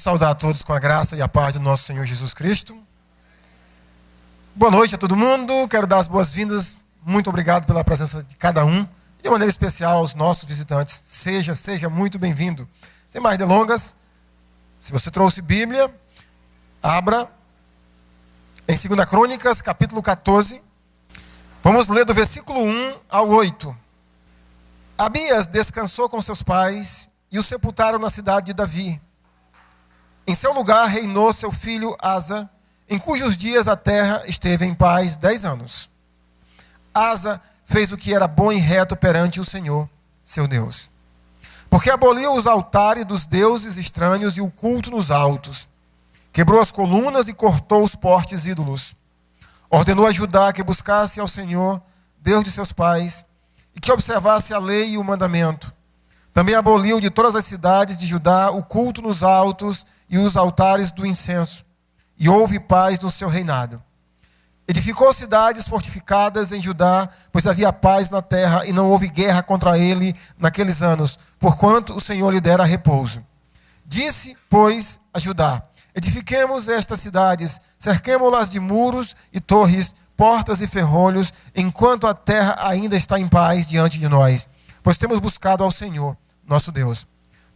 saudar a todos com a graça e a paz do nosso Senhor Jesus Cristo. Boa noite a todo mundo. Quero dar as boas-vindas. Muito obrigado pela presença de cada um. De maneira especial aos nossos visitantes. Seja muito bem-vindo. Sem mais delongas, se você trouxe Bíblia, abra em 2 Crônicas, capítulo 14. Vamos ler do versículo 1 ao 8. Abias descansou com seus pais e o sepultaram na cidade de Davi. Em seu lugar reinou seu filho Asa, em cujos dias a terra esteve em paz 10 anos. Asa fez o que era bom e reto perante o Senhor, seu Deus. Porque aboliu os altares dos deuses estranhos e o culto nos altos. Quebrou as colunas e cortou os postes ídolos. Ordenou a Judá que buscasse ao Senhor, Deus de seus pais, e que observasse a lei e o mandamento. Também aboliu de todas as cidades de Judá o culto nos altos e os altares do incenso. E houve paz no seu reinado. Edificou cidades fortificadas em Judá, pois havia paz na terra e não houve guerra contra ele naqueles anos, porquanto o Senhor lhe dera repouso. Disse, pois, a Judá: edifiquemos estas cidades, cerquemo-las de muros e torres, portas e ferrolhos, enquanto a terra ainda está em paz diante de nós. Pois temos buscado ao Senhor, nosso Deus.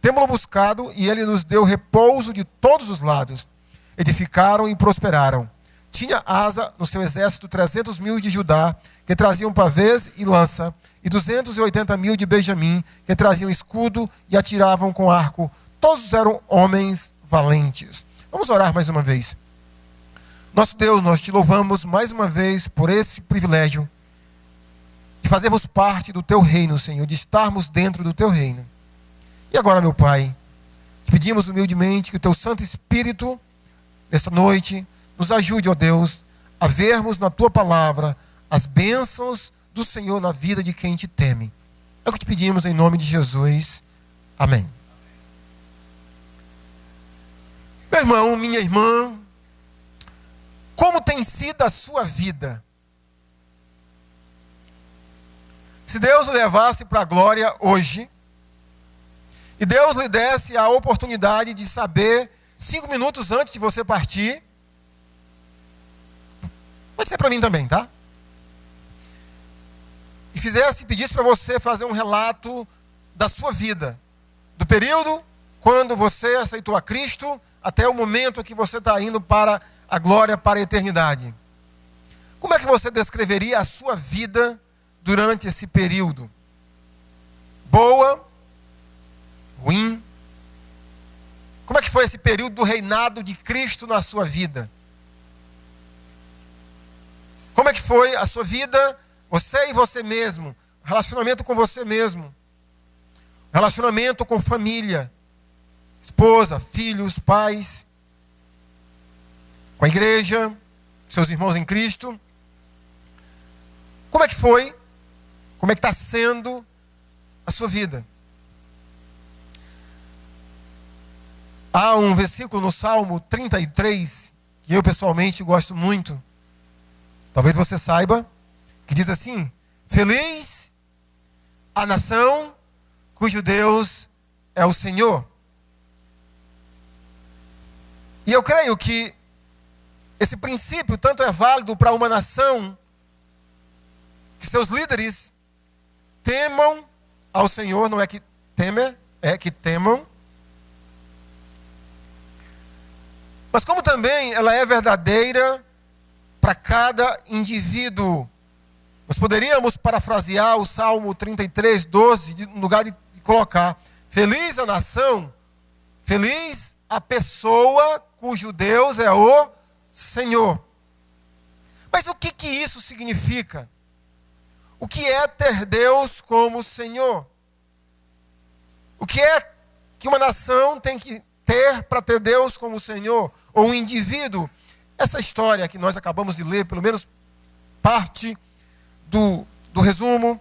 Temos-lo buscado e ele nos deu repouso de todos os lados. Edificaram e prosperaram. Tinha Asa no seu exército 300.000 de Judá, que traziam pavês e lança, e 280.000 de Benjamim, que traziam escudo e atiravam com arco. Todos eram homens valentes. Vamos orar mais uma vez. Nosso Deus, nós te louvamos mais uma vez por esse privilégio de fazermos parte do teu reino, Senhor, de estarmos dentro do teu reino. E agora, meu Pai, te pedimos humildemente que o teu Santo Espírito, nessa noite, nos ajude, ó Deus, a vermos na tua palavra as bênçãos do Senhor na vida de quem te teme. É o que te pedimos em nome de Jesus. Amém. Meu irmão, minha irmã, como tem sido a sua vida? Se Deus o levasse para a glória hoje, e Deus lhe desse a oportunidade de saber 5 minutos antes de você partir, pode ser para mim também, tá? E pedisse para você fazer um relato da sua vida, do período quando você aceitou a Cristo, até o momento que você está indo para a glória, para a eternidade. Como é que você descreveria a sua vida durante esse período? Boa? Ruim? Como é que foi esse período do reinado de Cristo na sua vida? Como é que foi a sua vida, você e você mesmo, relacionamento com você mesmo, relacionamento com família, esposa, filhos, pais, com a igreja, seus irmãos em Cristo? Como é que foi? Como é que está sendo a sua vida? Há um versículo no Salmo 33, que eu pessoalmente gosto muito, talvez você saiba, que diz assim: feliz a nação cujo Deus é o Senhor. E eu creio que esse princípio tanto é válido para uma nação, que seus líderes temam ao Senhor, não é que temer, é que temam. Mas como também ela é verdadeira para cada indivíduo. Nós poderíamos parafrasear o Salmo 33, 12, no lugar de colocar: feliz a nação, feliz a pessoa cujo Deus é o Senhor. Mas o que isso significa? O que é ter Deus como Senhor? O que é que uma nação tem que ter para ter Deus como Senhor? Ou um indivíduo? Essa história que nós acabamos de ler, pelo menos parte do resumo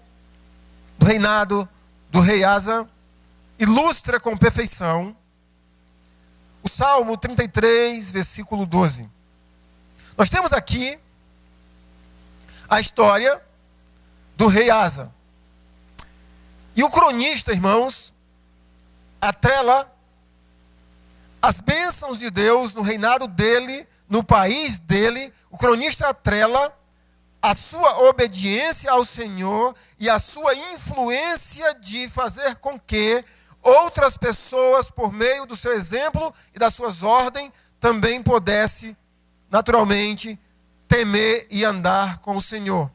do reinado do rei Asa, ilustra com perfeição o Salmo 33, versículo 12. Nós temos aqui a história do rei Asa. E o cronista, irmãos, atrela as bênçãos de Deus no reinado dele, no país dele, o cronista atrela a sua obediência ao Senhor e a sua influência de fazer com que outras pessoas, por meio do seu exemplo e das suas ordens, também pudessem, naturalmente, temer e andar com o Senhor.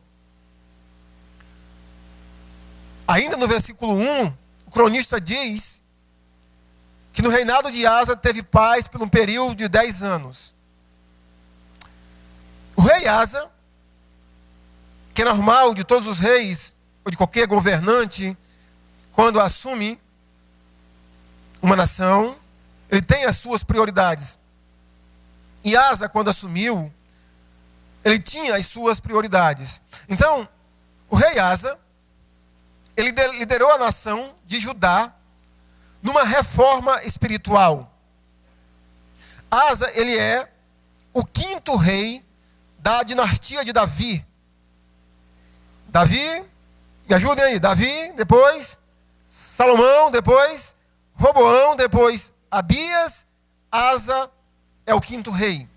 Ainda no versículo 1, o cronista diz que no reinado de Asa teve paz por um período de 10 anos. O rei Asa, que é normal de todos os reis, ou de qualquer governante, quando assume uma nação, ele tem as suas prioridades. E Asa, quando assumiu, ele tinha as suas prioridades. Então, o rei Asa, ele liderou a nação de Judá numa reforma espiritual. Asa, ele é o 5º rei da dinastia de Davi. Davi, me ajudem aí, Davi, depois Salomão, depois Roboão, depois Abias, Asa é o 5º rei.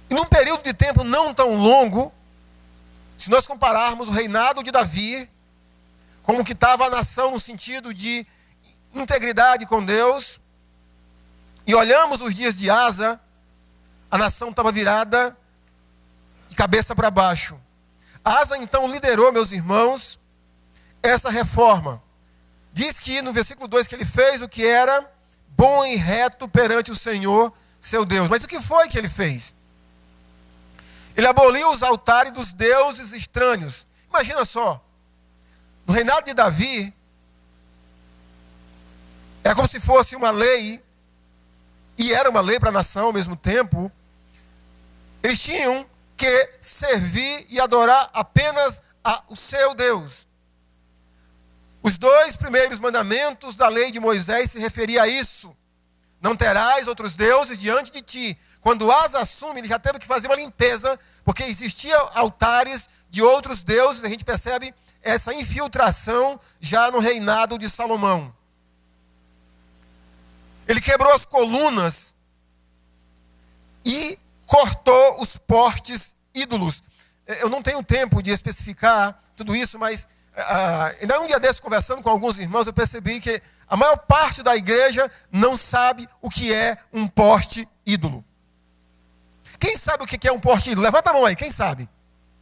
E num período de tempo não tão longo, se nós compararmos o reinado de Davi, como que estava a nação no sentido de integridade com Deus, e olhamos os dias de Asa, a nação estava virada de cabeça para baixo. Asa então liderou, meus irmãos, essa reforma. Diz que no versículo 2 que ele fez o que era bom e reto perante o Senhor, seu Deus. Mas o que foi que ele fez? Ele aboliu os altares dos deuses estranhos. Imagina só, no reinado de Davi, é como se fosse uma lei, e era uma lei para a nação ao mesmo tempo. Eles tinham que servir e adorar apenas o seu Deus. Os 2 primeiros mandamentos da lei de Moisés se referiam a isso. Não terás outros deuses diante de ti. Quando Asa assume, ele já teve que fazer uma limpeza, porque existiam altares de outros deuses. A gente percebe essa infiltração já no reinado de Salomão. Ele quebrou as colunas e cortou os postes ídolos. Eu não tenho tempo de especificar tudo isso, mas ainda um dia desse, conversando com alguns irmãos, eu percebi que a maior parte da igreja não sabe o que é um poste ídolo. Quem sabe o que é um poste ídolo? Levanta a mão aí, quem sabe?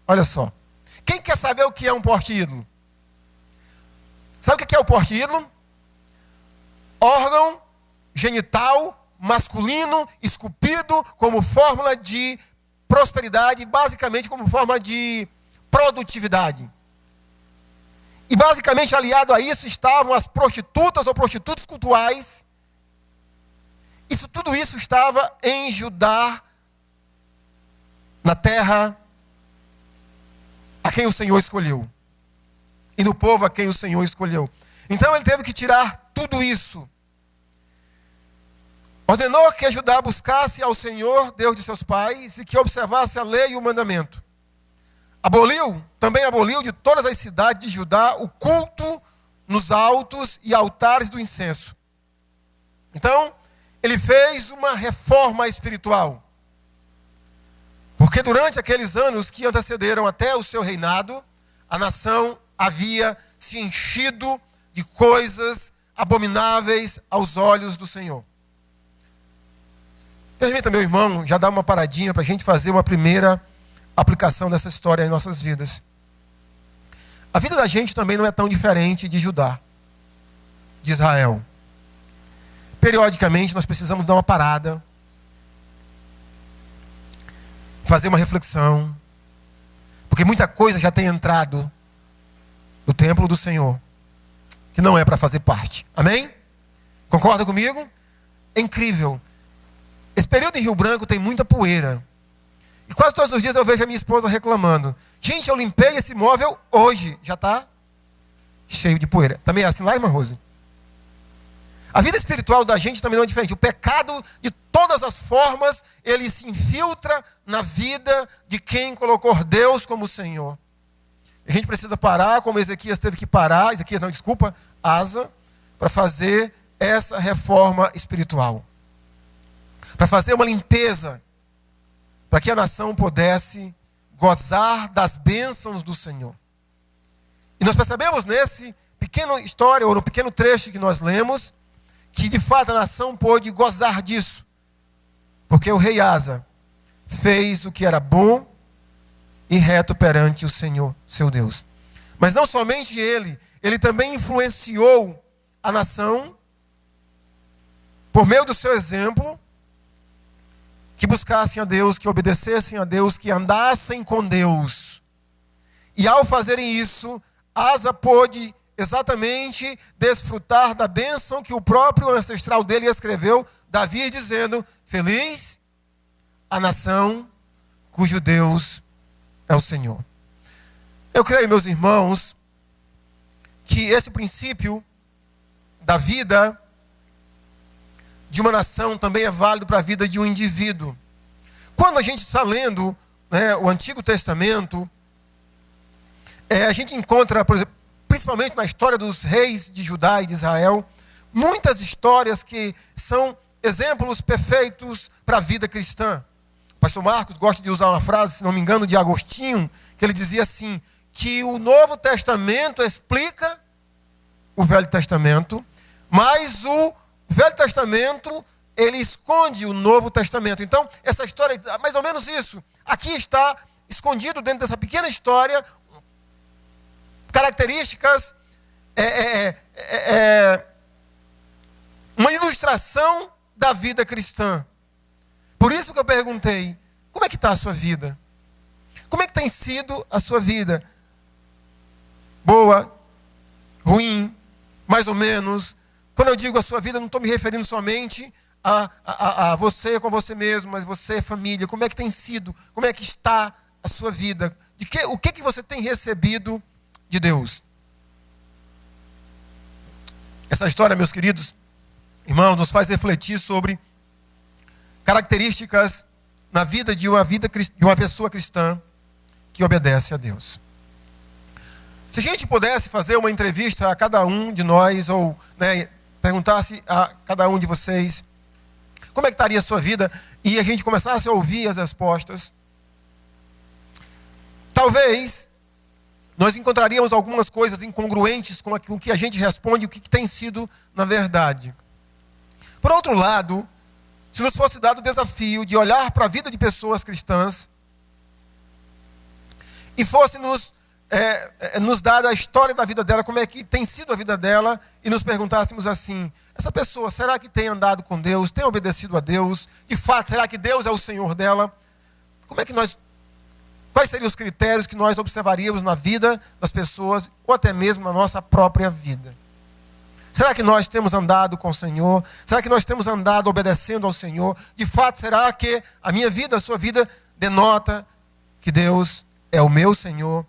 Olha só. Quem quer saber o que é um poste ídolo? Sabe o que é o poste ídolo? Órgão genital masculino esculpido como fórmula de prosperidade, basicamente como forma de produtividade. E basicamente aliado a isso estavam as prostitutas ou prostitutos cultuais. Tudo isso estava em Judá, na terra a quem o Senhor escolheu. E no povo a quem o Senhor escolheu. Então ele teve que tirar tudo isso. Ordenou que Judá buscasse ao Senhor, Deus de seus pais, e que observasse a lei e o mandamento. Também aboliu de todas as cidades de Judá o culto nos altos e altares do incenso. Então, ele fez uma reforma espiritual. Porque durante aqueles anos que antecederam até o seu reinado, a nação havia se enchido de coisas abomináveis aos olhos do Senhor. Permita, meu irmão, já dar uma paradinha para a gente fazer uma primeira aplicação dessa história em nossas vidas. A vida da gente também não é tão diferente de Judá, de Israel. Periodicamente nós precisamos dar uma parada, fazer uma reflexão, porque muita coisa já tem entrado no templo do Senhor, que não é para fazer parte. Amém? Concorda comigo? É incrível. Esse período em Rio Branco tem muita poeira. E quase todos os dias eu vejo a minha esposa reclamando. Gente, eu limpei esse móvel hoje. Já está cheio de poeira. Também é assim lá, irmã Rose? A vida espiritual da gente também não é diferente. O pecado, de todas as formas, ele se infiltra na vida de quem colocou Deus como Senhor. A gente precisa parar, como Ezequias teve que parar. Asa, para fazer essa reforma espiritual. para fazer uma limpeza, para que a nação pudesse gozar das bênçãos do Senhor. E nós percebemos nesse pequena história, ou no pequeno trecho que nós lemos, que de fato a nação pôde gozar disso, porque o rei Asa fez o que era bom e reto perante o Senhor, seu Deus. Mas não somente ele também influenciou a nação, por meio do seu exemplo, que buscassem a Deus, que obedecessem a Deus, que andassem com Deus. E ao fazerem isso, Asa pôde exatamente desfrutar da bênção que o próprio ancestral dele escreveu, Davi, dizendo: feliz a nação cujo Deus é o Senhor. Eu creio, meus irmãos, que esse princípio da vida de uma nação também é válido para a vida de um indivíduo. Quando a gente está lendo, o Antigo Testamento, a gente encontra, por exemplo, principalmente na história dos reis de Judá e de Israel, muitas histórias que são exemplos perfeitos para a vida cristã. O pastor Marcos gosta de usar uma frase, se não me engano, de Agostinho, que ele dizia assim, que o Novo Testamento explica o Velho Testamento, mas o Velho Testamento, ele esconde o Novo Testamento. Então, essa história é mais ou menos isso. Aqui está escondido dentro dessa pequena história características, uma ilustração da vida cristã. Por isso que eu perguntei, como é que está a sua vida? Como é que tem sido a sua vida? Boa, ruim, mais ou menos. Quando eu digo a sua vida, não estou me referindo somente a você com você mesmo, mas você, família. Como é que tem sido? Como é que está a sua vida? O que você tem recebido de Deus? Essa história, meus queridos irmãos, nos faz refletir sobre características na vida de uma pessoa cristã que obedece a Deus. Se a gente pudesse fazer uma entrevista a cada um de nós, ou perguntasse a cada um de vocês como é que estaria a sua vida, e a gente começasse a ouvir as respostas, talvez nós encontraríamos algumas coisas incongruentes com o que a gente responde, o que tem sido na verdade. Por outro lado, se nos fosse dado o desafio de olhar para a vida de pessoas cristãs e fosse nos dada a história da vida dela, como é que tem sido a vida dela, e nos perguntássemos assim: essa pessoa, será que tem andado com Deus, tem obedecido a Deus? De fato, será que Deus é o Senhor dela? Quais seriam os critérios que nós observaríamos na vida das pessoas, ou até mesmo na nossa própria vida? Será que nós temos andado com o Senhor? Será que nós temos andado obedecendo ao Senhor? De fato, será que a minha vida, a sua vida, denota que Deus é o meu Senhor,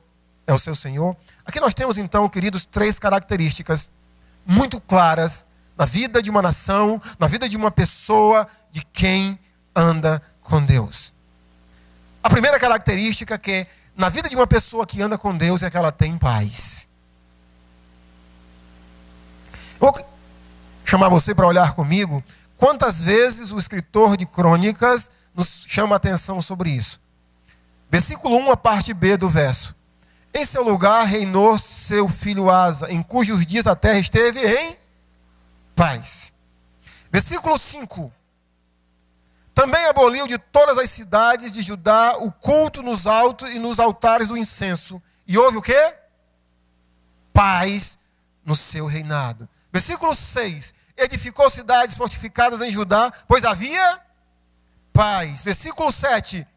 é o seu Senhor? Aqui nós temos então, queridos, 3 características muito claras na vida de uma nação, na vida de uma pessoa, de quem anda com Deus. A primeira característica que na vida de uma pessoa que anda com Deus é que ela tem paz. Vou chamar você para olhar comigo quantas vezes o escritor de Crônicas nos chama a atenção sobre isso. Versículo 1, a parte B do verso. Em seu lugar reinou seu filho Asa, em cujos dias a terra esteve em paz. Versículo 5. Também aboliu de todas as cidades de Judá o culto nos altos e nos altares do incenso. E houve o quê? Paz no seu reinado. Versículo 6. Edificou cidades fortificadas em Judá, pois havia paz. Versículo 7.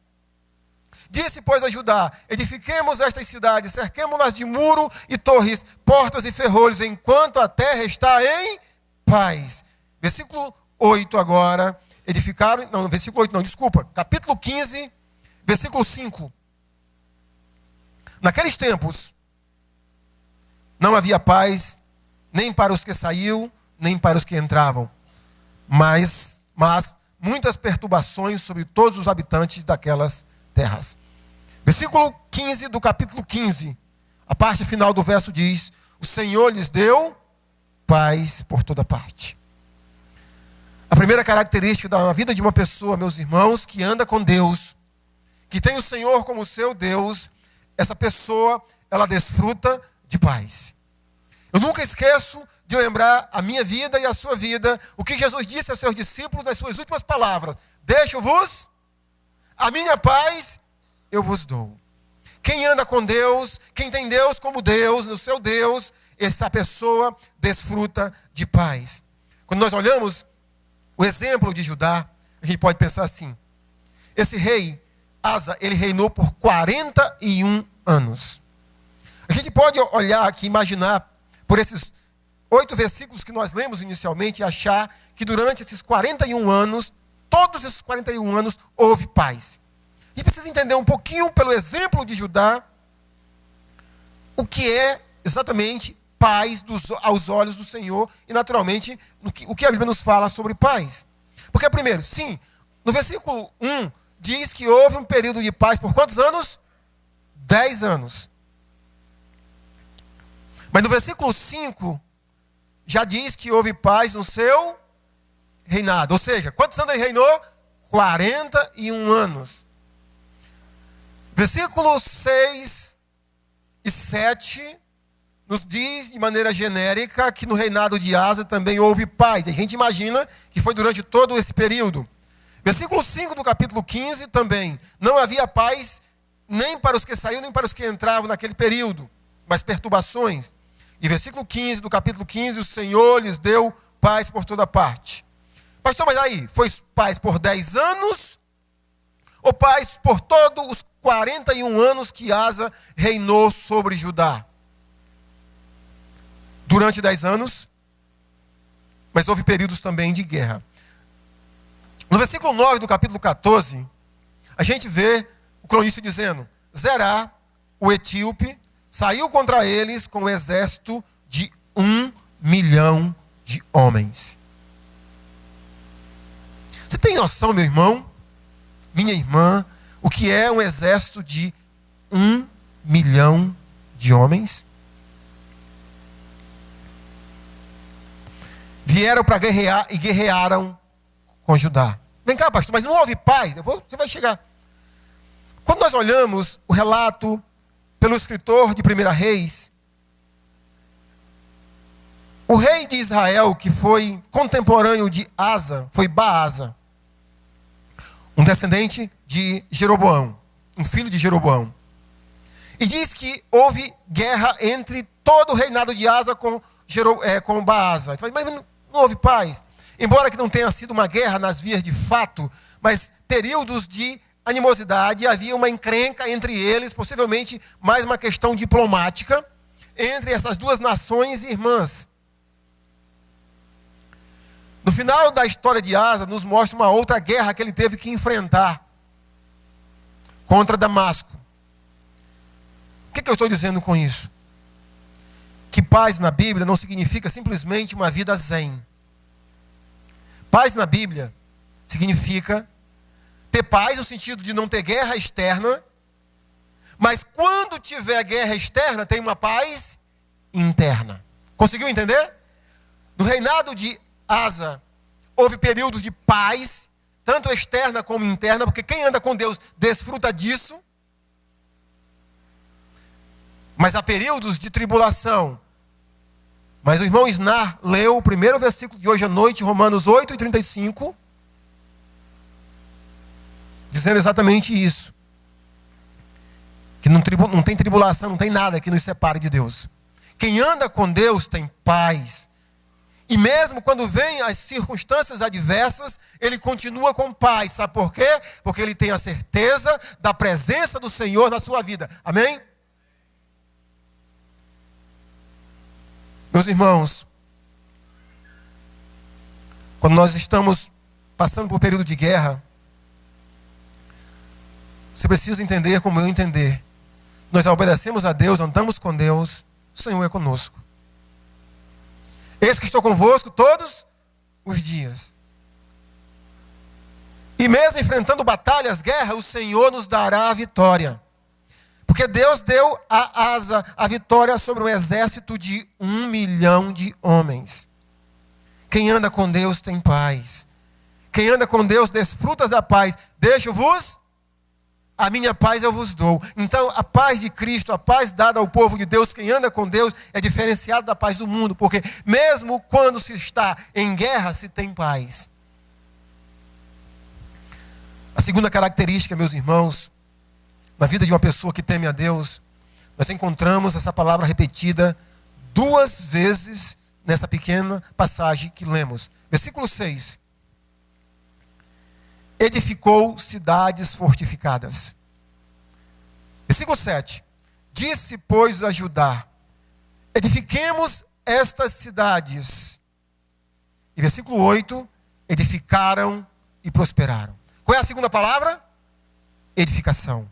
Disse, pois, a Judá: edifiquemos estas cidades, cerquemo-las de muro e torres, portas e ferrolhos, enquanto a terra está em paz. Versículo 8 agora. Capítulo 15, versículo 5. Naqueles tempos, não havia paz, nem para os que saíam, nem para os que entravam, mas muitas perturbações sobre todos os habitantes daquelas terras. Versículo 15 do capítulo 15, a parte final do verso diz: o Senhor lhes deu paz por toda parte. A primeira característica da vida de uma pessoa, meus irmãos, que anda com Deus, que tem o Senhor como seu Deus, essa pessoa, ela desfruta de paz. Eu nunca esqueço de lembrar a minha vida e a sua vida, o que Jesus disse aos seus discípulos nas suas últimas palavras: deixo-vos a minha paz, eu vos dou. Quem anda com Deus, quem tem Deus como Deus, no seu Deus, essa pessoa desfruta de paz. Quando nós olhamos o exemplo de Judá, a gente pode pensar assim: esse rei, Asa, ele reinou por 41 anos. A gente pode olhar aqui, imaginar, por esses 8 versículos que nós lemos inicialmente, e achar que durante esses 41 anos, todos esses 41 anos, houve paz. A gente precisa entender um pouquinho, pelo exemplo de Judá, o que é exatamente paz aos olhos do Senhor e, naturalmente, o que a Bíblia nos fala sobre paz. Porque, primeiro, sim, no versículo 1, diz que houve um período de paz por quantos anos? 10 anos. Mas no versículo 5, já diz que houve paz no seu reinado. Ou seja, quantos anos ele reinou? 41 anos. Versículos 6 e 7 nos diz de maneira genérica que no reinado de Asa também houve paz. A gente imagina que foi durante todo esse período. Versículo 5 do capítulo 15 também. Não havia paz nem para os que saíam, nem para os que entravam naquele período, mas perturbações. E versículo 15 do capítulo 15, o Senhor lhes deu paz por toda parte. Pastor, mas aí, foi paz por 10 anos? Ou paz por todos os 41 anos que Asa reinou sobre Judá? Durante 10 anos, mas houve períodos também de guerra. No versículo 9 do capítulo 14, a gente vê o cronista dizendo: Zerá, o etíope, saiu contra eles com um exército de 1 milhão de homens. Você tem noção, meu irmão, minha irmã, o que é um exército de 1 milhão de homens? Vieram para guerrear e guerrearam com Judá. Vem cá, pastor, mas não houve paz? Você vai chegar. Quando nós olhamos o relato pelo escritor de 1 Reis, o rei de Israel, que foi contemporâneo de Asa, foi Baasa, um descendente de Jeroboão, um filho de Jeroboão. E diz que houve guerra entre todo o reinado de Asa com Baasa. Mas não houve paz. Embora que não tenha sido uma guerra nas vias de fato, mas períodos de animosidade, havia uma encrenca entre eles, possivelmente mais uma questão diplomática, entre essas duas nações irmãs. No final da história de Asa, nos mostra uma outra guerra que ele teve que enfrentar contra Damasco. O que eu estou dizendo com isso? Que paz na Bíblia não significa simplesmente uma vida zen. Paz na Bíblia significa ter paz no sentido de não ter guerra externa, mas quando tiver guerra externa, tem uma paz interna. Conseguiu entender? No reinado de Asa, houve períodos de paz, tanto externa como interna, porque quem anda com Deus desfruta disso. Mas há períodos de tribulação. Mas o irmão Snar leu o primeiro versículo de hoje à noite, Romanos 8:35, dizendo exatamente isso. Que não tem tribulação, não tem nada que nos separe de Deus. Quem anda com Deus tem paz. E mesmo quando vêm as circunstâncias adversas, ele continua com paz. Sabe por quê? Porque ele tem a certeza da presença do Senhor na sua vida. Amém? Meus irmãos, quando nós estamos passando por um período de guerra, você precisa entender, como eu entender. Nós obedecemos a Deus, andamos com Deus, o Senhor é conosco. Eis que estou convosco todos os dias. E mesmo enfrentando batalhas, guerra, o Senhor nos dará a vitória. Porque Deus deu a Asa a vitória sobre um exército de 1 milhão de homens. Quem anda com Deus tem paz. Quem anda com Deus desfruta da paz. Deixo-vos a minha paz eu vos dou. Então, a paz de Cristo, a paz dada ao povo de Deus, quem anda com Deus, é diferenciado da paz do mundo. Porque mesmo quando se está em guerra, se tem paz. A segunda característica, meus irmãos, na vida de uma pessoa que teme a Deus, nós encontramos essa palavra repetida 2 vezes nessa pequena passagem que lemos. Versículo 6. Edificou cidades fortificadas. Versículo 7. Disse, pois, a Judá: edifiquemos estas cidades. E versículo 8. Edificaram e prosperaram. Qual é a segunda palavra? Edificação.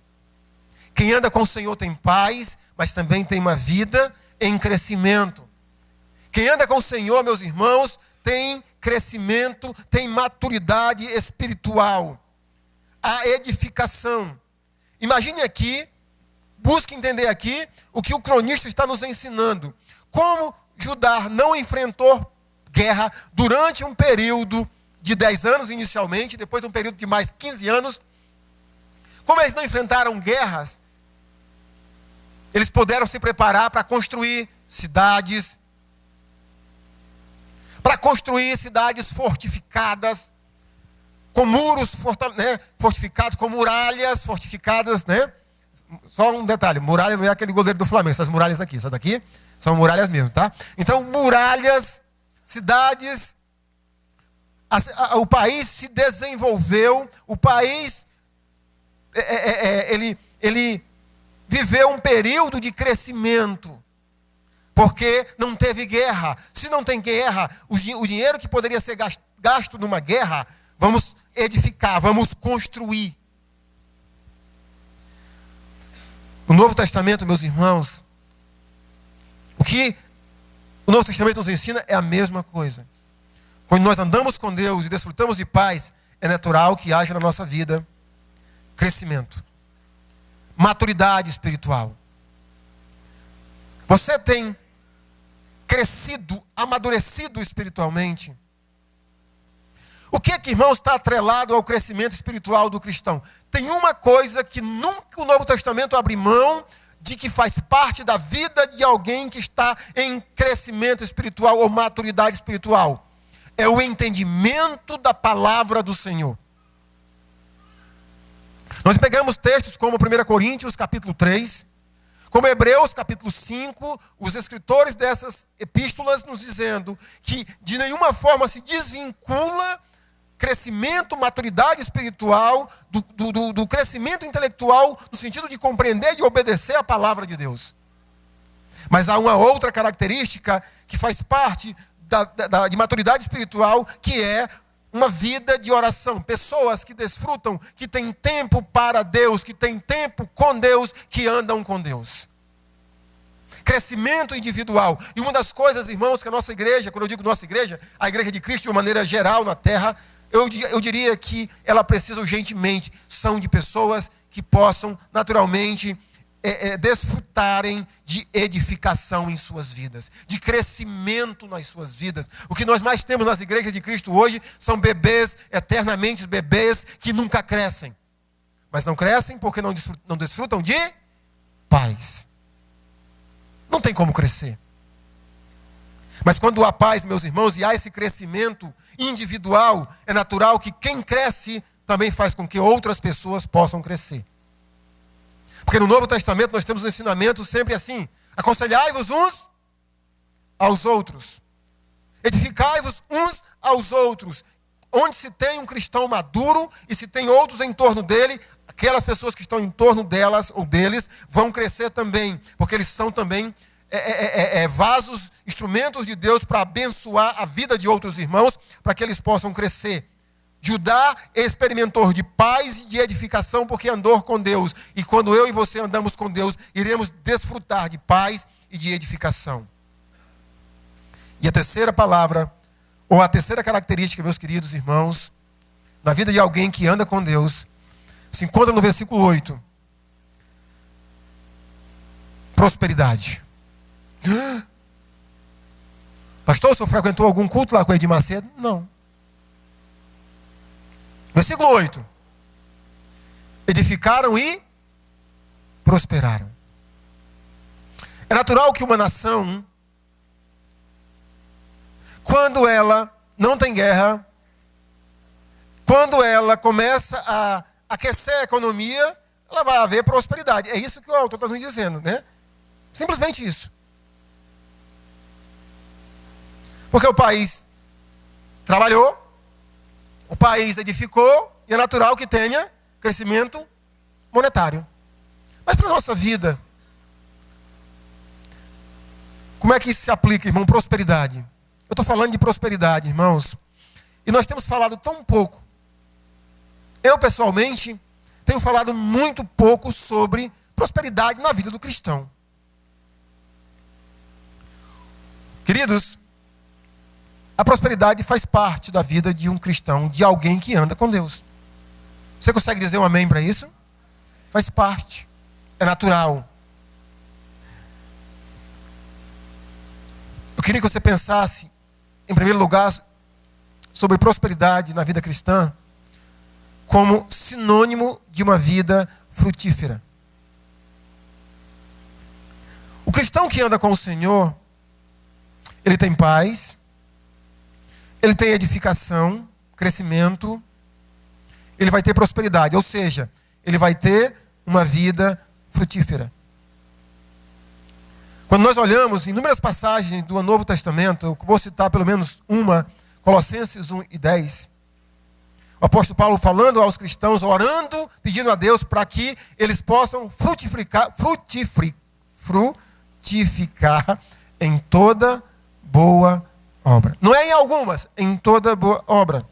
Quem anda com o Senhor tem paz, mas também tem uma vida em crescimento. Quem anda com o Senhor, meus irmãos, tem crescimento, tem maturidade espiritual. A edificação. Imagine aqui, busque entender aqui o que o cronista está nos ensinando. Como Judá não enfrentou guerra durante um período de 10 anos inicialmente, depois de um período de mais 15 anos. Como eles não enfrentaram guerras, eles puderam se preparar para construir cidades, fortificadas, com muros fortificados, com muralhas fortificadas, né? Só um detalhe, muralha não é aquele goleiro do Flamengo, essas muralhas aqui, essas daqui são muralhas mesmo, tá? Então, muralhas, cidades, o país se desenvolveu, o país, ele viveu um período de crescimento, porque não teve guerra. Se não tem guerra, o dinheiro que poderia ser gasto numa guerra, vamos edificar, vamos construir. No Novo Testamento, meus irmãos, o que o Novo Testamento nos ensina é a mesma coisa. Quando nós andamos com Deus e desfrutamos de paz, é natural que haja na nossa vida crescimento, maturidade espiritual. Você tem crescido, amadurecido espiritualmente? O que irmãos, está atrelado ao crescimento espiritual do cristão? Tem uma coisa que nunca o Novo Testamento abre mão, de que faz parte da vida de alguém que está em crescimento espiritual ou maturidade espiritual. É o entendimento da palavra do Senhor. Nós pegamos textos como 1 Coríntios, capítulo 3, como Hebreus, capítulo 5, os escritores dessas epístolas nos dizendo que de nenhuma forma se desvincula crescimento, maturidade espiritual, do crescimento intelectual, no sentido de compreender e obedecer a palavra de Deus. Mas há uma outra característica que faz parte de maturidade espiritual, que é uma vida de oração. Pessoas que desfrutam, que têm tempo para Deus, que têm tempo com Deus, que andam com Deus. Crescimento individual. E uma das coisas, irmãos, que a nossa igreja, quando eu digo nossa igreja, a igreja de Cristo de uma maneira geral na terra, eu diria que ela precisa urgentemente, são de pessoas que possam naturalmente desfrutarem de edificação em suas vidas, de crescimento nas suas vidas. O que nós mais temos nas igrejas de Cristo hoje são bebês, eternamente bebês, que nunca crescem. Mas não crescem porque não desfrutam de paz. Não tem como crescer. Mas quando há paz, meus irmãos, e há esse crescimento individual, é natural que quem cresce também faz com que outras pessoas possam crescer. Porque no Novo Testamento nós temos um ensinamento sempre assim: aconselhai-vos uns aos outros, edificai-vos uns aos outros. Onde se tem um cristão maduro e se tem outros em torno dele, aquelas pessoas que estão em torno delas ou deles vão crescer também, porque eles são também vasos, instrumentos de Deus para abençoar a vida de outros irmãos, para que eles possam crescer. Judá experimentou de paz e de edificação porque andou com Deus. E quando eu e você andamos com Deus, iremos desfrutar de paz e de edificação. E a terceira palavra, ou a terceira característica, meus queridos irmãos, na vida de alguém que anda com Deus, se encontra no versículo 8. Prosperidade. Pastor, o senhor frequentou algum culto lá com Edir Macedo? Não. Versículo 8. Edificaram e prosperaram. É natural que uma nação, quando ela não tem guerra, quando ela começa a aquecer a economia, ela vai haver prosperidade. É isso que o autor está nos dizendo, né? Simplesmente isso. Porque o país trabalhou, o país edificou, e é natural que tenha crescimento monetário. Mas para a nossa vida, como é que isso se aplica, irmão? Prosperidade. Eu estou falando de prosperidade, irmãos. E nós temos falado tão pouco. Eu, pessoalmente, tenho falado muito pouco sobre prosperidade na vida do cristão. Queridos, a prosperidade faz parte da vida de um cristão, de alguém que anda com Deus. Você consegue dizer um amém para isso? Faz parte. É natural. Eu queria que você pensasse, em primeiro lugar, sobre prosperidade na vida cristã como sinônimo de uma vida frutífera. O cristão que anda com o Senhor, ele tem paz, ele tem edificação, crescimento, ele vai ter prosperidade, ou seja, ele vai ter uma vida frutífera. Quando nós olhamos inúmeras passagens do Novo Testamento, eu vou citar pelo menos uma, Colossenses 1:10. O apóstolo Paulo falando aos cristãos, orando, pedindo a Deus para que eles possam frutificar em toda boa obra. Não é em algumas, em toda boa obra.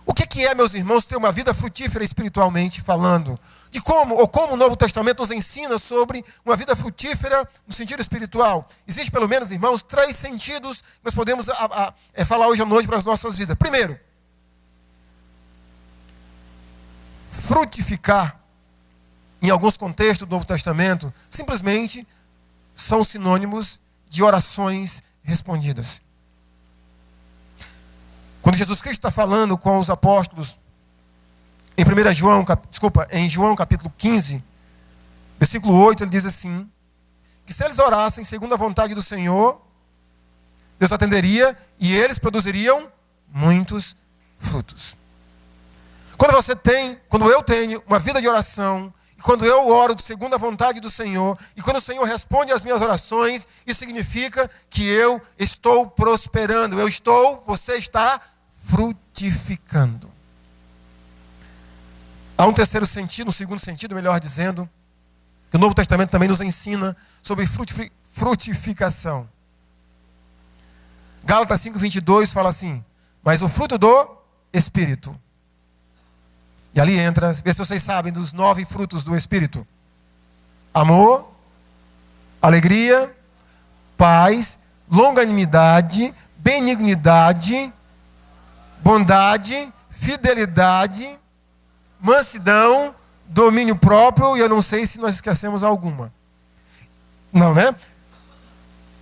O que é, meus irmãos, ter uma vida frutífera espiritualmente falando? De como o Novo Testamento nos ensina sobre uma vida frutífera no sentido espiritual. Existem pelo menos, irmãos, 3 sentidos que nós podemos falar hoje à noite para as nossas vidas. Primeiro, frutificar, em alguns contextos do Novo Testamento, simplesmente são sinônimos de orações respondidas. Quando Jesus Cristo está falando com os apóstolos, em João capítulo 15, versículo 8, ele diz assim, que se eles orassem segundo a vontade do Senhor, Deus atenderia e eles produziriam muitos frutos. Quando eu tenho uma vida de oração, e quando eu oro segundo a vontade do Senhor, e quando o Senhor responde às minhas orações, isso significa que eu estou prosperando, você está frutificando. Há um terceiro sentido, um segundo sentido, melhor dizendo, que o Novo Testamento também nos ensina sobre frutificação. Gálatas 5:22 fala assim, mas o fruto do Espírito. E ali entra, vê se vocês sabem dos 9 frutos do Espírito. Amor, alegria, paz, longanimidade, benignidade, bondade, fidelidade, mansidão, domínio próprio, e eu não sei se nós esquecemos alguma. Não, né?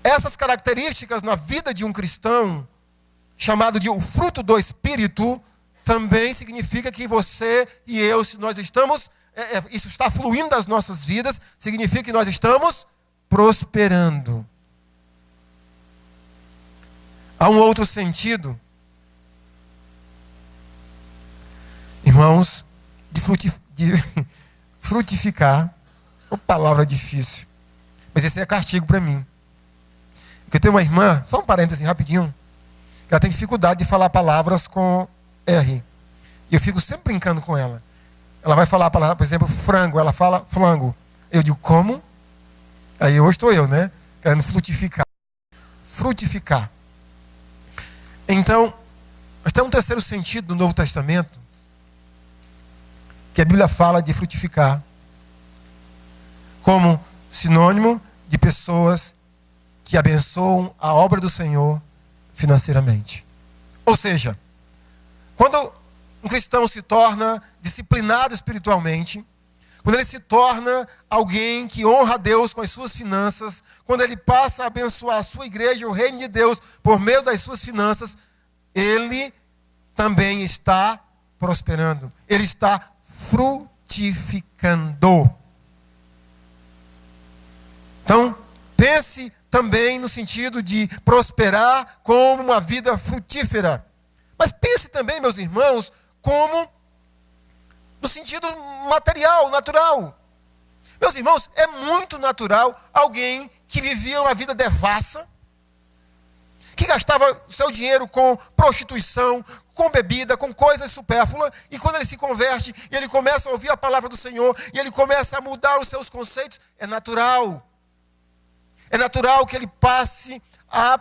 Essas características na vida de um cristão, chamado de o fruto do Espírito, também significa que você e eu, se nós estamos, isso está fluindo das nossas vidas, significa que nós estamos prosperando. Há um outro sentido, irmãos, de frutificar. Uma palavra difícil, mas esse é castigo para mim. Porque tem uma irmã, só um parêntese rapidinho, que ela tem dificuldade de falar palavras com R. E eu fico sempre brincando com ela. Ela vai falar a palavra, por exemplo, frango, ela fala flango. Eu digo, como? Aí hoje estou eu, né? Querendo frutificar. Frutificar. Então, nós temos um terceiro sentido do Novo Testamento, que a Bíblia fala de frutificar como sinônimo de pessoas que abençoam a obra do Senhor financeiramente. Ou seja, quando um cristão se torna disciplinado espiritualmente, quando ele se torna alguém que honra a Deus com as suas finanças, quando ele passa a abençoar a sua igreja, o reino de Deus, por meio das suas finanças, ele também está prosperando. Ele está frutificando. Então, pense também no sentido de prosperar como uma vida frutífera. Mas pense também, meus irmãos, como no sentido material, natural. Meus irmãos, é muito natural alguém que vivia uma vida devassa, que gastava seu dinheiro com prostituição, com bebida, com coisas supérfluas, e quando ele se converte, e ele começa a ouvir a palavra do Senhor, e ele começa a mudar os seus conceitos, é natural. É natural que ele passe a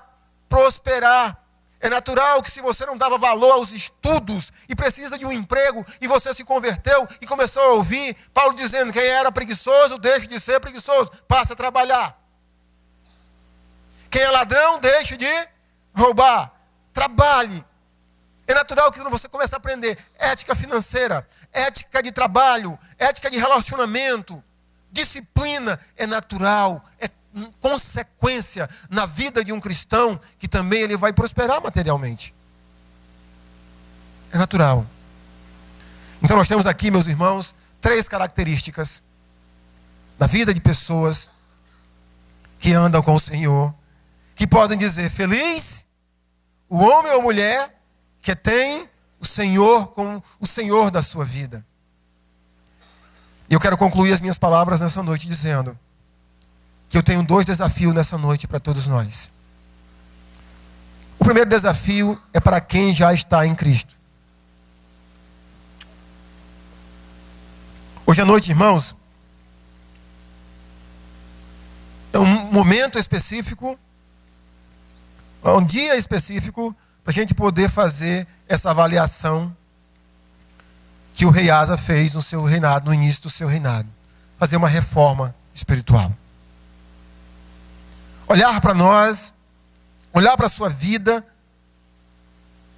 prosperar. É natural que se você não dava valor aos estudos e precisa de um emprego e você se converteu e começou a ouvir Paulo dizendo que quem era preguiçoso, deixe de ser preguiçoso, passe a trabalhar. Quem é ladrão, deixe de roubar, trabalhe. É natural que quando você começa a aprender ética financeira, ética de trabalho, ética de relacionamento, disciplina, é natural, é consequência na vida de um cristão que também ele vai prosperar materialmente. É natural. Então nós temos aqui, meus irmãos, 3 características na vida de pessoas que andam com o Senhor, que podem dizer: feliz o homem ou mulher que tem o Senhor como o Senhor da sua vida. E eu quero concluir as minhas palavras nessa noite dizendo que eu tenho 2 desafios nessa noite para todos nós. O primeiro desafio é para quem já está em Cristo. Hoje à noite, irmãos, é um momento específico, é um dia específico para a gente poder fazer essa avaliação que o rei Asa fez no seu reinado, no início do seu reinado. Fazer uma reforma espiritual. Olhar para nós, olhar para a sua vida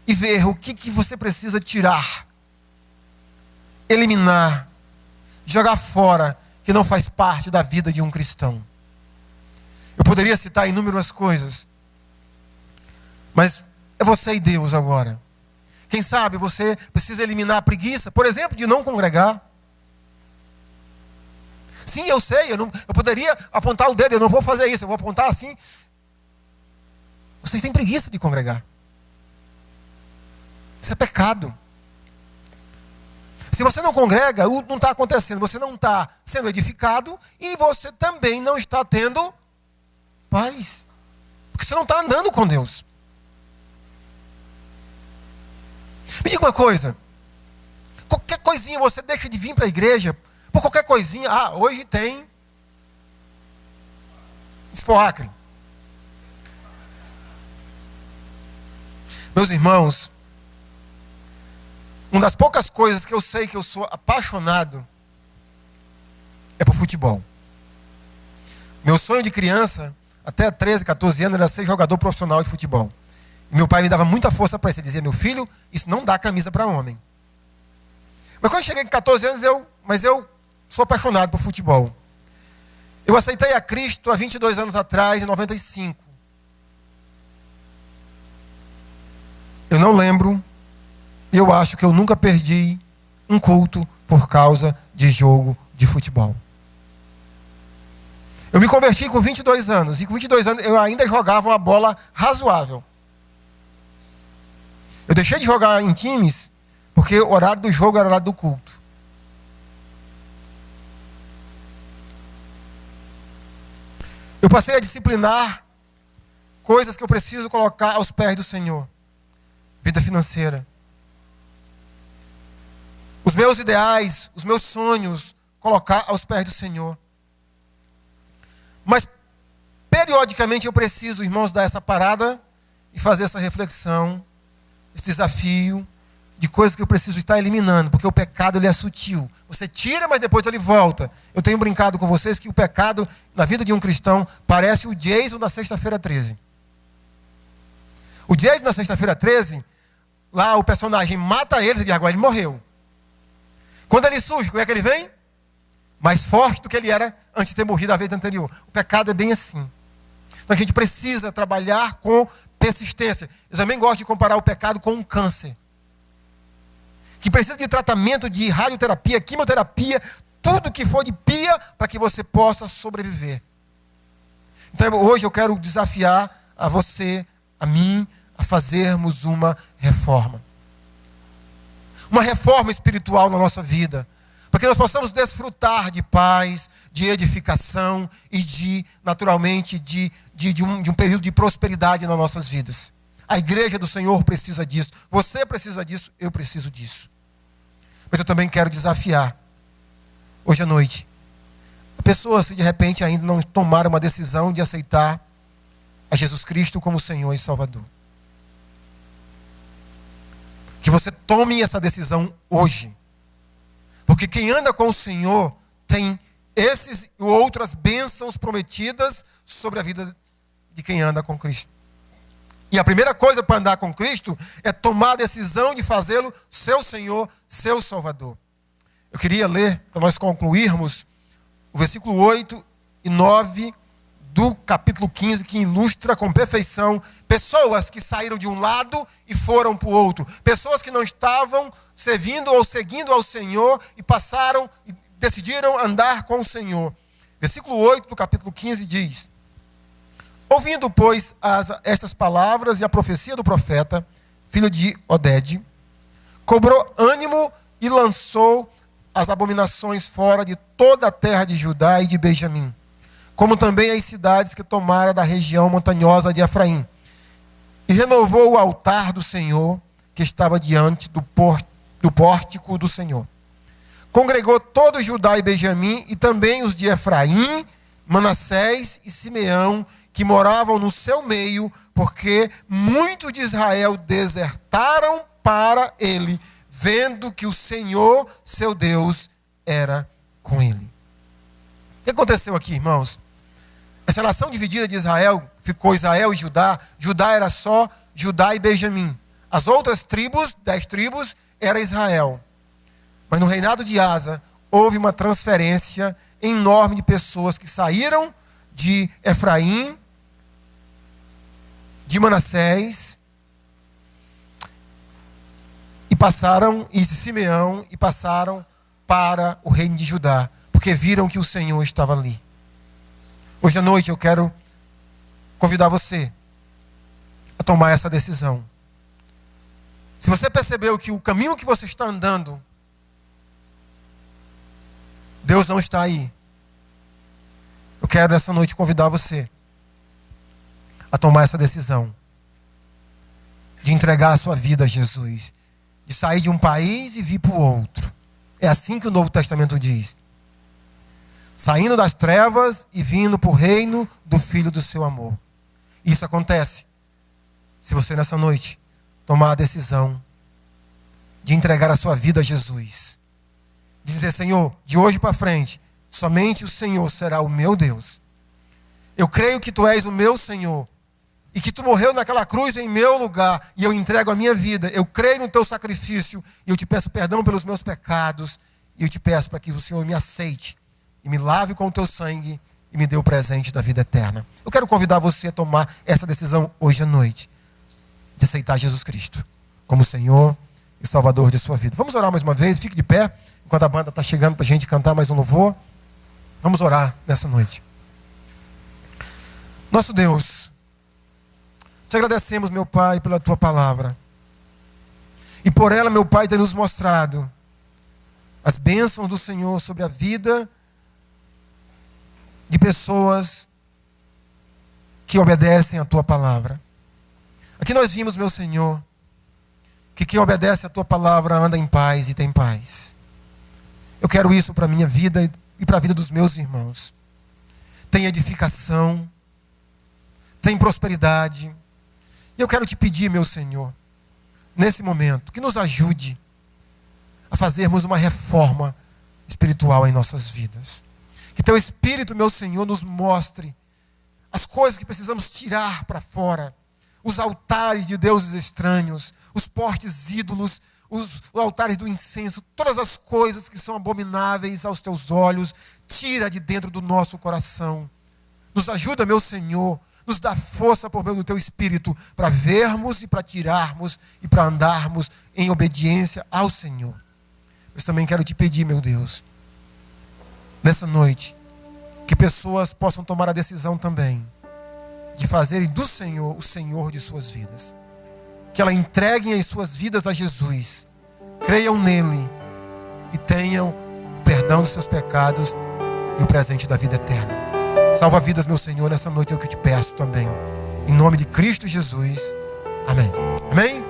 e ver o que você precisa tirar, eliminar, jogar fora, que não faz parte da vida de um cristão. Eu poderia citar inúmeras coisas, mas é você e Deus agora. Quem sabe você precisa eliminar a preguiça, por exemplo, de não congregar. Sim, eu sei, eu poderia apontar o dedo, eu não vou fazer isso, eu vou apontar assim. Vocês têm preguiça de congregar. Isso é pecado. Se você não congrega, não está acontecendo, você não está sendo edificado e você também não está tendo paz. Porque você não está andando com Deus. Me diga uma coisa, qualquer coisinha você deixa de vir para a igreja, por qualquer coisinha, hoje tem Expoacre. Meus irmãos, uma das poucas coisas que eu sei que eu sou apaixonado é por futebol. Meu sonho de criança, até 13, 14 anos, era ser jogador profissional de futebol. E meu pai me dava muita força para isso. Ele dizia: meu filho, isso não dá camisa para homem. Mas quando eu cheguei com 14 anos, eu sou apaixonado por futebol. Eu aceitei a Cristo há 22 anos atrás, em 95. Eu não lembro, e eu acho que eu nunca perdi um culto por causa de jogo de futebol. Eu me converti com 22 anos, e com 22 anos eu ainda jogava uma bola razoável. Eu deixei de jogar em times, porque o horário do jogo era o horário do culto. Eu passei a disciplinar coisas que eu preciso colocar aos pés do Senhor. Vida financeira. Os meus ideais, os meus sonhos, colocar aos pés do Senhor. Mas, periodicamente, eu preciso, irmãos, dar essa parada e fazer essa reflexão, esse desafio de coisas que eu preciso estar eliminando, porque o pecado ele é sutil. Você tira, mas depois ele volta. Eu tenho brincado com vocês que o pecado na vida de um cristão parece o Jason da sexta-feira 13. O Jason na sexta-feira 13, lá o personagem mata ele e agora ele morreu. Quando ele surge, como é que ele vem? Mais forte do que ele era antes de ter morrido a vez anterior. O pecado é bem assim. Então a gente precisa trabalhar com persistência. Eu também gosto de comparar o pecado com um câncer. que precisa de tratamento, de radioterapia, quimioterapia, tudo que for de pia para que você possa sobreviver. Então hoje eu quero desafiar a você, a mim, a fazermos uma reforma. Uma reforma espiritual na nossa vida. Para que nós possamos desfrutar de paz, de edificação e naturalmente, de um período de prosperidade nas nossas vidas. A igreja do Senhor precisa disso. Você precisa disso, eu preciso disso. Mas eu também quero desafiar, hoje à noite, pessoas que de repente ainda não tomaram uma decisão de aceitar a Jesus Cristo como Senhor e Salvador. Que você tome essa decisão hoje. Porque quem anda com o Senhor tem esses e outras bênçãos prometidas sobre a vida de quem anda com Cristo. E a primeira coisa para andar com Cristo é tomar a decisão de fazê-lo seu Senhor, seu Salvador. Eu queria ler, para nós concluirmos, o versículo 8 e 9 do capítulo 15, que ilustra com perfeição pessoas que saíram de um lado e foram para o outro. Pessoas que não estavam servindo ou seguindo ao Senhor e passaram e decidiram andar com o Senhor. Versículo 8 do capítulo 15 diz: ouvindo, pois, estas palavras e a profecia do profeta, filho de Oded, cobrou ânimo e lançou as abominações fora de toda a terra de Judá e de Benjamim, como também as cidades que tomara da região montanhosa de Efraim. E renovou o altar do Senhor, que estava diante do pórtico do Senhor. Congregou todo Judá e Benjamim, e também os de Efraim, Manassés e Simeão, que moravam no seu meio, porque muitos de Israel desertaram para ele, vendo que o Senhor, seu Deus, era com ele. O que aconteceu aqui, irmãos? Essa nação dividida de Israel, ficou Israel e Judá. Judá era só Judá e Benjamim. As outras tribos, 10 tribos, era Israel. Mas no reinado de Asa, houve uma transferência enorme de pessoas que saíram de Efraim, de Manassés, e de Simeão, e passaram para o reino de Judá, porque viram que o Senhor estava ali. Hoje à noite eu quero convidar você a tomar essa decisão. Se você percebeu que o caminho que você está andando, Deus não está aí, eu quero nessa noite convidar você a tomar essa decisão de entregar a sua vida a Jesus, de sair de um país e vir para o outro. É assim que o Novo Testamento diz. Saindo das trevas e vindo para o reino do Filho do seu amor. Isso acontece se você nessa noite tomar a decisão de entregar a sua vida a Jesus. De dizer: Senhor, de hoje para frente, somente o Senhor será o meu Deus. Eu creio que Tu és o meu Senhor e que Tu morreu naquela cruz em meu lugar, e eu entrego a minha vida. Eu creio no Teu sacrifício e eu Te peço perdão pelos meus pecados, e eu Te peço para que o Senhor me aceite e me lave com o Teu sangue e me dê o presente da vida eterna. Eu quero convidar você a tomar essa decisão hoje à noite, de aceitar Jesus Cristo como Senhor e Salvador de sua vida. Vamos orar mais uma vez, fique de pé, enquanto a banda está chegando para a gente cantar mais um louvor. Vamos orar nessa noite. Nosso Deus, Te agradecemos, meu Pai, pela Tua palavra. E por ela, meu Pai, tem nos mostrado as bênçãos do Senhor sobre a vida de pessoas que obedecem a Tua palavra. Aqui nós vimos, meu Senhor, que quem obedece a Tua palavra anda em paz e tem paz. Eu quero isso para a minha vida e para a vida dos meus irmãos. Tem edificação, tem prosperidade. E eu quero Te pedir, meu Senhor, nesse momento, que nos ajude a fazermos uma reforma espiritual em nossas vidas. Que Teu Espírito, meu Senhor, nos mostre as coisas que precisamos tirar para fora. Os altares de deuses estranhos, os postes ídolos, os altares do incenso, todas as coisas que são abomináveis aos Teus olhos, tira de dentro do nosso coração. Nos ajuda, meu Senhor, nos dá força por meio do Teu Espírito para vermos e para tirarmos e para andarmos em obediência ao Senhor. Mas também quero te pedir, meu Deus, nessa noite, que pessoas possam tomar a decisão também de fazerem do Senhor o Senhor de suas vidas. Que elas entreguem as suas vidas a Jesus, creiam nele e tenham o perdão dos seus pecados e o presente da vida eterna. Salva vidas, meu Senhor, nessa noite é o que eu te peço também. Em nome de Cristo Jesus. Amém. Amém?